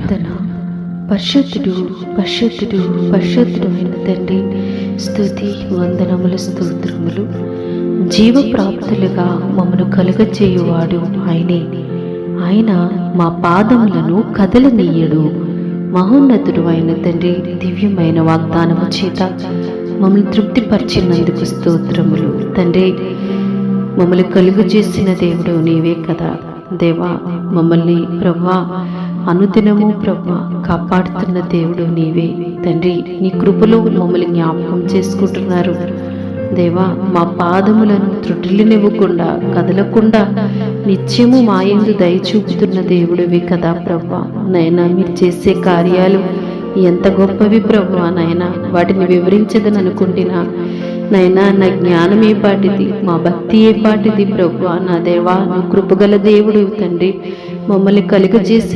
ప్రార్థన. పరిశుద్ధుడు పరిశుద్ధుడు పరిశుద్ధుడు అయిన తండ్రి, స్తుతి వందనములు స్తోత్రములు. జీవప్రాప్తులుగా మమ్మను కలుగచేయువాడు ఆయనే. ఆయన మా పాదములను కదలనీయడు. మహోన్నతుడు అయిన తండ్రి, దివ్యమైన వాగ్దానము చేత మమ్మల్ని తృప్తిపరిచినందుకు స్తోత్రములు. తండ్రి, మమ్మల్ని కలుగు చేసిన దేవుడు నీవే కదా దేవా. మమ్మల్ని ప్రభువా అనుదినము ప్రభువా కాపాడుతున్న దేవుడు నీవే తండ్రి. నీ కృపలో మమ్మల్ని జ్ఞాపకం చేసుకుంటున్నారు దేవా. మా పాదములను త్రుటిల్లినివ్వకుండా కదలకుండా నిత్యము మా యందు దయ చూపుతున్న దేవుడివి కదా ప్రభువా. నైనా మీరు చేసే కార్యాలు ఎంత గొప్పవి ప్రభువా. నైనా వాటిని వివరించదని అనుకుంటున్నా నైనా. నా జ్ఞానం ఏ పాటిది, మా భక్తి ఏ పాటిది ప్రభువా. నా దేవా, నువ్వు కృపగల దేవుడు తండ్రి. మమ్మల్ని కలుగజేసి